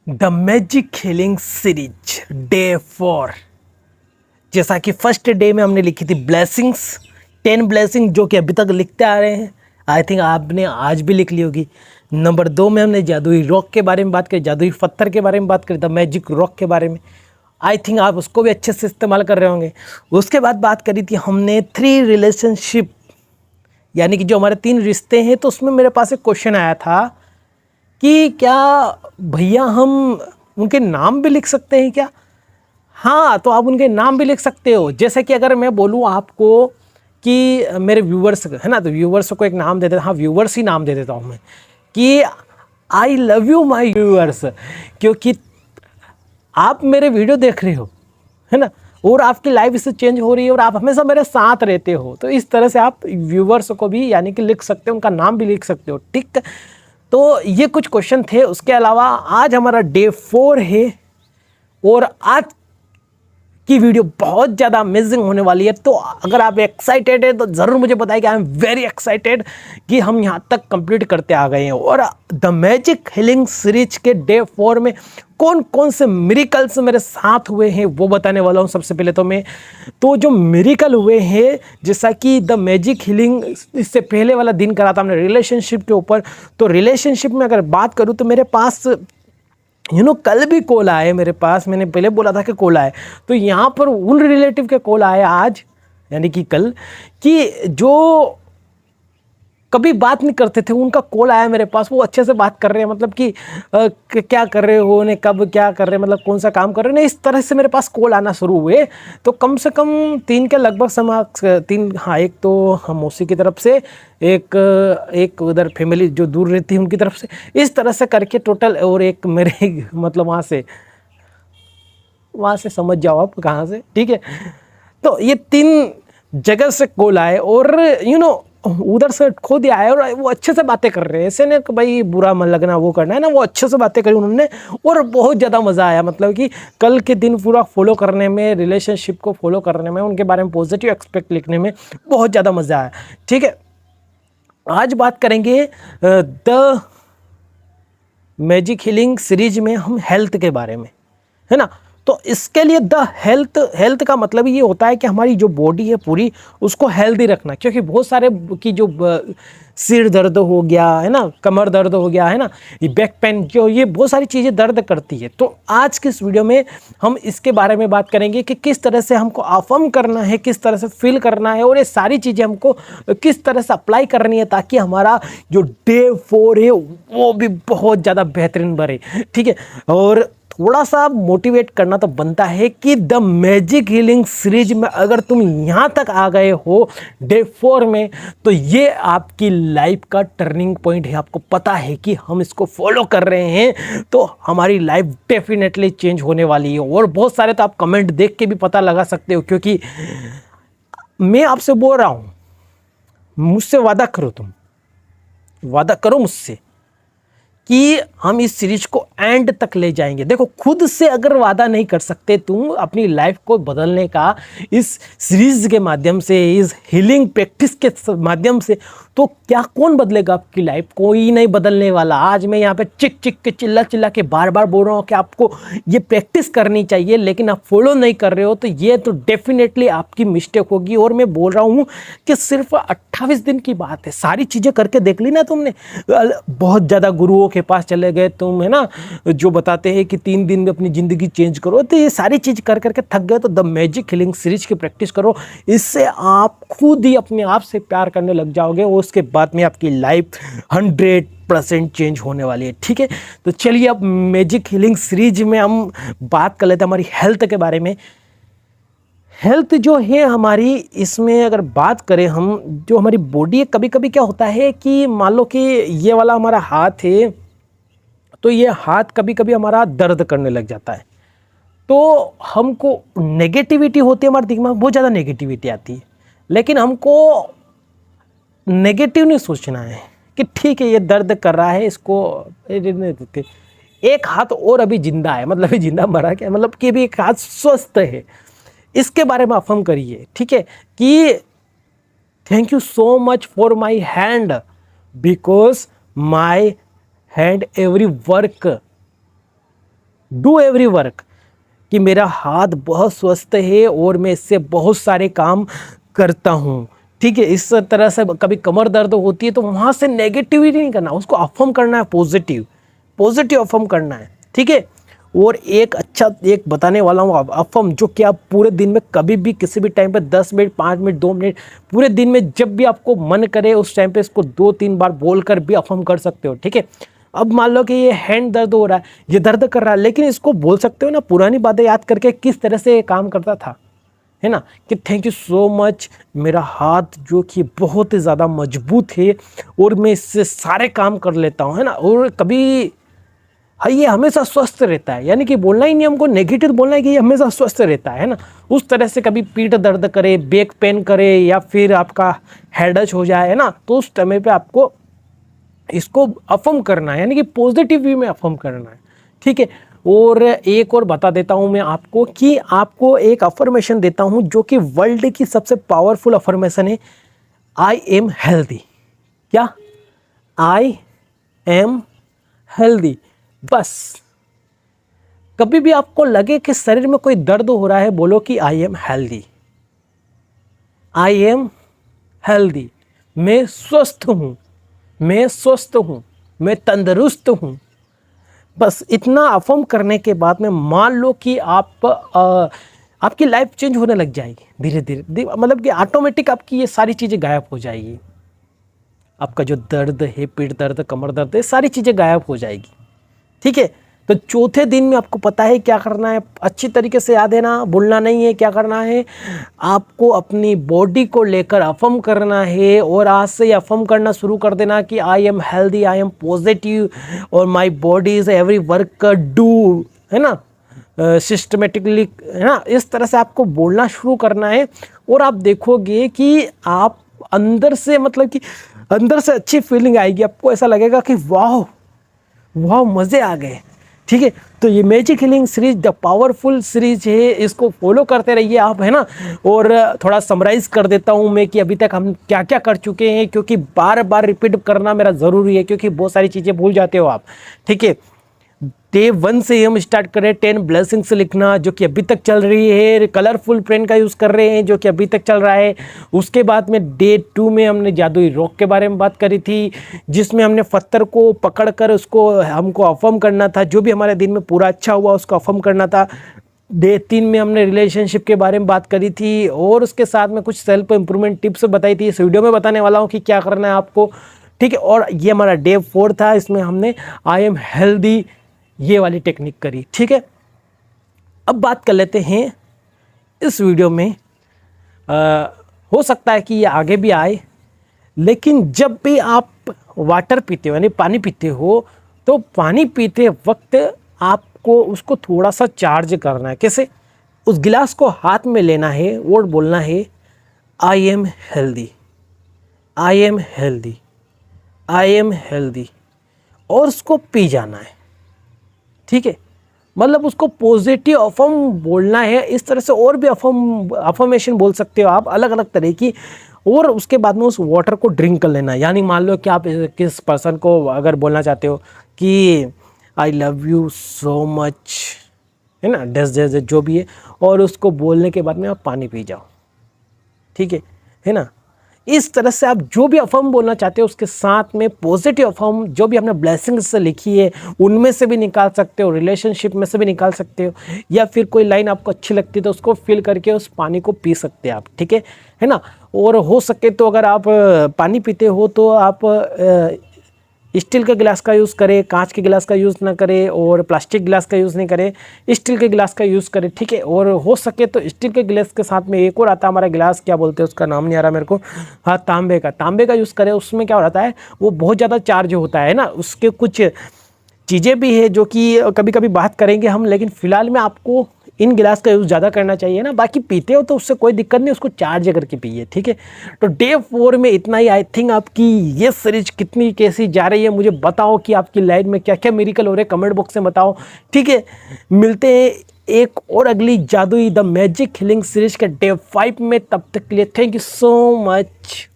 The magic healing series day 4। जैसा कि first day में हमने लिखी थी ब्लेसिंग्स, 10 ब्लेसिंग जो कि अभी तक लिखते आ रहे हैं। आई थिंक आपने आज भी लिख ली होगी। नंबर 2 में हमने जादुई रॉक के बारे में बात करी, जादुई पत्थर के बारे में बात करी, द मैजिक रॉक के बारे में। आई थिंक आप उसको भी अच्छे से इस्तेमाल कर रहे होंगे। उसके बाद बात करी थी हमने 3 रिलेशनशिप, यानी कि जो हमारे 3 रिश्ते हैं। तो उसमें मेरे पास एक क्वेश्चन आया था कि क्या भैया हम उनके नाम भी लिख सकते हैं क्या? हाँ, तो आप उनके नाम भी लिख सकते हो। जैसे कि अगर मैं बोलूँ आपको कि मेरे व्यूवर्स है ना, तो व्यूवर्स को एक नाम दे देता, हाँ व्यूवर्स ही नाम दे देता हूँ मैं कि I love you my viewers, क्योंकि आप मेरे वीडियो देख रहे हो है ना, और आपकी लाइफ इससे चेंज हो रही है और आप हमेशा मेरे साथ रहते हो। तो इस तरह से आप व्यूवर्स को भी यानी कि लिख सकते हो, उनका नाम भी लिख सकते हो। ठीक, तो ये कुछ क्वेश्चन थे। उसके अलावा आज हमारा डे 4 है और आज की वीडियो बहुत ज़्यादा अमेजिंग होने वाली है। तो अगर आप एक्साइटेड है तो ज़रूर मुझे बताइए कि आई एम वेरी एक्साइटेड कि हम यहाँ तक कंप्लीट करते आ गए हैं। और द मैजिक हीलिंग सीरीज के डे 4 में कौन कौन से मिरेकल्स मेरे साथ हुए हैं वो बताने वाला हूँ। सबसे पहले तो जो मिरेकल हुए हैं, जैसा कि द मैजिक हीलिंग इससे पहले वाला दिन करा था हमने रिलेशनशिप के ऊपर। तो रिलेशनशिप में अगर बात करूँ तो मेरे पास कल भी कॉल आए मेरे पास। मैंने पहले बोला था कि कॉल आए, तो यहाँ पर उन रिलेटिव के कॉल आए आज यानी कि कल, कि जो कभी बात नहीं करते थे उनका कॉल आया मेरे पास। वो अच्छे से बात कर रहे हैं, मतलब कि क्या कर रहे हो ने, कब क्या कर रहे हैं, मतलब कौन सा काम कर रहे हैं, इस तरह से मेरे पास कॉल आना शुरू हुए। तो कम से कम 3 के लगभग समय 3, हाँ एक तो हम मौसी की तरफ से, एक उधर फैमिली जो दूर रहती है उनकी तरफ से, इस तरह से करके टोटल, और एक मेरे मतलब वहाँ से समझ जाओ आप कहाँ से। ठीक है, तो ये 3 जगह से कॉल आए और उधर से खुद ही आए और वो अच्छे से बातें कर रहे हैं। ऐसे नहीं कि भाई बुरा मन लगना वो करना है ना, वो अच्छे से बातें करी उन्होंने और बहुत ज़्यादा मज़ा आया। मतलब कि कल के दिन पूरा फॉलो करने में, रिलेशनशिप को फॉलो करने में, उनके बारे में पॉजिटिव एक्सपेक्ट लिखने में बहुत ज़्यादा मज़ा आया। ठीक है, आज बात करेंगे द मैजिक हीलिंग सीरीज में हम हेल्थ के बारे में, है ना। तो इसके लिए द हेल्थ का मतलब ये होता है कि हमारी जो बॉडी है पूरी, उसको हेल्दी रखना। क्योंकि बहुत सारे की जो सिर दर्द हो गया है ना, कमर दर्द हो गया है ना, ये बैक पेन, जो ये बहुत सारी चीज़ें दर्द करती है। तो आज की इस वीडियो में हम इसके बारे में बात करेंगे कि किस तरह से हमको अफर्म करना है, किस तरह से फील करना है, और ये सारी चीज़ें हमको किस तरह से अप्लाई करनी है ताकि हमारा जो डे 4 है वो भी बहुत ज़्यादा बेहतरीन बने। ठीक है, और थोड़ा सा मोटिवेट करना तो बनता है कि द मैजिक हीलिंग सीरीज में अगर तुम यहाँ तक आ गए हो डे 4 में, तो ये आपकी लाइफ का टर्निंग पॉइंट है। आपको पता है कि हम इसको फॉलो कर रहे हैं तो हमारी लाइफ डेफिनेटली चेंज होने वाली है। और बहुत सारे तो आप कमेंट देख के भी पता लगा सकते हो, क्योंकि मैं आपसे बोल रहा हूँ, मुझसे वादा करो, तुम वादा करो मुझसे कि हम इस सीरीज को एंड तक ले जाएंगे। देखो, खुद से अगर वादा नहीं कर सकते तुम अपनी लाइफ को बदलने का इस सीरीज के माध्यम से, इस हीलिंग प्रैक्टिस के माध्यम से, तो क्या कौन बदलेगा आपकी लाइफ? कोई नहीं बदलने वाला। आज मैं यहाँ पे चिक चिक के चिल्ला चिल्ला के बार बार बोल रहा हूँ कि आपको ये प्रैक्टिस करनी चाहिए, लेकिन आप फॉलो नहीं कर रहे हो, तो ये तो डेफिनेटली आपकी मिस्टेक होगी। और मैं बोल रहा हूँ कि सिर्फ 28 दिन की बात है, सारी चीज़ें करके देख ली ना तुमने। बहुत ज़्यादा गुरुओं के पास चले गए तुम, है ना, जो बताते हैं कि 3 दिन में अपनी ज़िंदगी चेंज करो, तो ये सारी चीज़ कर करके थक गए, तो द मैजिक हीलिंग सीरीज की प्रैक्टिस करो। इससे आप खुद ही अपने आप से प्यार करने लग जाओगे और उसके बाद में आपकी लाइफ 100% चेंज होने वाली है। ठीक है, तो चलिए अब मैजिक हीलिंग सीरीज में हम बात कर लेते हैं हमारी हेल्थ के बारे में। हेल्थ जो है हमारी, इसमें अगर बात करें हम, जो हमारी बॉडी है, कभी कभी क्या होता है कि मान लो कि ये वाला हमारा हाथ है, तो ये हाथ कभी कभी हमारा दर्द करने लग जाता है। तो हमको नेगेटिविटी होती है, हमारे दिमाग में बहुत ज़्यादा नेगेटिविटी आती है। लेकिन हमको नेगेटिव नहीं सोचना है कि ठीक है ये दर्द कर रहा है, इसको एक हाथ और अभी जिंदा है, मतलब ये जिंदा मरा क्या, मतलब कि अभी एक हाथ स्वस्थ है, इसके बारे में अफर्म करिए। ठीक है, कि thank you so much for my hand because my hand every work do every work, कि मेरा हाथ बहुत स्वस्थ है और मैं इससे बहुत सारे काम करता हूँ। ठीक है, इस तरह से कभी कमर दर्द होती है तो वहाँ से नेगेटिविटी नहीं करना, उसको अफर्म करना है, पॉजिटिव पॉजिटिव अफर्म करना है। ठीक है, और एक अच्छा एक बताने वाला हूँ अफर्म, जो कि आप पूरे दिन में कभी भी किसी भी टाइम पे 10 मिनट 5 मिनट 2 मिनट पूरे दिन में जब भी आपको मन करे उस टाइम पे इसको 2-3 बार बोल कर भी अफर्म कर सकते हो। ठीक है, अब मान लो कि ये हैंड दर्द हो रहा है, ये दर्द कर रहा है, लेकिन इसको बोल सकते हो ना पुरानी बातें याद करके किस तरह से ये काम करता था, है ना, कि थैंक यू सो मच, मेरा हाथ जो कि बहुत ही ज़्यादा मजबूत है और मैं इससे सारे काम कर लेता हूँ, है ना। और कभी हाँ, ये हमेशा स्वस्थ रहता है, यानी कि बोलना ही नहीं हमको नेगेटिव बोलना है कि ये हमेशा स्वस्थ रहता है ना। उस तरह से कभी पीठ दर्द करे, बैक पेन करे या फिर आपका हेडेक हो जाए, है ना, तो उस समय पे आपको इसको अफर्म करना है, यानी कि पॉजिटिव वे में अफर्म करना है। ठीक है, और एक और बता देता हूं मैं आपको कि आपको एक अफर्मेशन देता हूं जो कि वर्ल्ड की सबसे पावरफुल अफर्मेशन है, आई एम हेल्दी। क्या? I am healthy. बस कभी भी आपको लगे कि शरीर में कोई दर्द हो रहा है, बोलो कि I am healthy, I am healthy, मैं स्वस्थ हूं, मैं स्वस्थ हूं, मैं तंदुरुस्त हूं। बस इतना अफर्म करने के बाद में मान लो कि आपकी लाइफ चेंज होने लग जाएगी धीरे धीरे, मतलब कि ऑटोमेटिक आपकी ये सारी चीज़ें गायब हो जाएगी। आपका जो दर्द है, पीठ दर्द, कमर दर्द है, सारी चीज़ें गायब हो जाएगी। ठीक है, तो चौथे दिन में आपको पता है क्या करना है, अच्छी तरीके से याद है ना, भूलना नहीं है। क्या करना है, आपको अपनी बॉडी को लेकर अफर्म करना है और आज से अफर्म करना शुरू कर देना कि I am healthy, I am positive और my body is every work do, है ना, सिस्टमेटिकली, है ना। इस तरह से आपको बोलना शुरू करना है और आप देखोगे कि आप अंदर से, मतलब कि अंदर से अच्छी फीलिंग आएगी, आपको ऐसा लगेगा कि वाह वाह मज़े आ गए। ठीक है, तो ये magic healing series the powerful series है, इसको फॉलो करते रहिए आप, है ना। और थोड़ा समराइज़ कर देता हूँ मैं कि अभी तक हम क्या क्या कर चुके हैं, क्योंकि बार बार रिपीट करना मेरा ज़रूरी है, क्योंकि बहुत सारी चीज़ें भूल जाते हो आप। ठीक है, डे 1 से हम स्टार्ट करें 10 ब्लेसिंग्स लिखना, जो कि अभी तक चल रही है। कलरफुल पेन का यूज़ कर रहे हैं, जो कि अभी तक चल रहा है। उसके बाद में डे 2 में हमने जादुई रॉक के बारे में बात करी थी, जिसमें हमने पत्थर को पकड़कर उसको हमको अफर्म करना था, जो भी हमारे दिन में पूरा अच्छा हुआ उसको अफर्म करना था। डे 3 में हमने रिलेशनशिप के बारे में बात करी थी और उसके साथ में कुछ सेल्फ इम्प्रूवमेंट टिप्स बताई थी। इस वीडियो में बताने वाला हूँ कि क्या करना है आपको। ठीक है, और ये हमारा डे 4 था, इसमें हमने आई एम हेल्दी ये वाली टेक्निक करी। ठीक है, अब बात कर लेते हैं इस वीडियो में, हो सकता है कि ये आगे भी आए, लेकिन जब भी आप वाटर पीते हो यानी पानी पीते हो, तो पानी पीते वक्त आपको उसको थोड़ा सा चार्ज करना है। कैसे? उस गिलास को हाथ में लेना है और बोलना है आई am healthy, I am healthy, I am healthy, और उसको पी जाना है। ठीक है, मतलब उसको पॉजिटिव अफर्म बोलना है। इस तरह से और भी अफर्मेशन बोल सकते हो आप, अलग अलग तरह की। और उसके बाद में उस वाटर को ड्रिंक कर लेना है। यानी मान लो कि आप किस पर्सन को अगर बोलना चाहते हो कि I love you so much, है ना, डेज जो भी है, और उसको बोलने के बाद में आप पानी पी जाओ। ठीक है ना। इस तरह से आप जो भी अफर्म बोलना चाहते हो उसके साथ में पॉजिटिव अफर्म जो भी आपने ब्लेसिंग्स से लिखी है उनमें से भी निकाल सकते हो, रिलेशनशिप में से भी निकाल सकते हो, या फिर कोई लाइन आपको अच्छी लगती है तो उसको फिल करके उस पानी को पी सकते हैं आप। ठीक है ना। और हो सके तो अगर आप पानी पीते हो तो आप स्टील के गिलास का यूज़ करें, कांच के गिलास का यूज़ ना करें और प्लास्टिक गिलास का यूज़ नहीं करें, स्टील के गिलास का यूज़ करें। ठीक है, और हो सके तो स्टील के गिलास के साथ में एक और आता है हमारा गिलास, क्या बोलते हैं उसका नाम नहीं आ रहा मेरे को, हाँ तांबे का यूज़ करें। उसमें क्या होता है, वो बहुत ज़्यादा चार्ज होता है ना, उसके कुछ चीज़ें भी है जो कि कभी कभी बात करेंगे हम, लेकिन फ़िलहाल में आपको इन गिलास का यूज़ ज़्यादा करना चाहिए ना। बाकी पीते हो तो उससे कोई दिक्कत नहीं, उसको चार्ज करके पिए। ठीक है, तो डे 4 में इतना ही। आई थिंक आपकी ये सीरीज कितनी कैसी जा रही है मुझे बताओ, कि आपकी लाइफ में क्या क्या मिरेकल हो रहे हैं, कमेंट बॉक्स में बताओ। ठीक है, मिलते हैं एक और अगली जादुई द मैजिक हीलिंग सीरीज के डे 5 में। तब तक के लिए थैंक यू सो मच।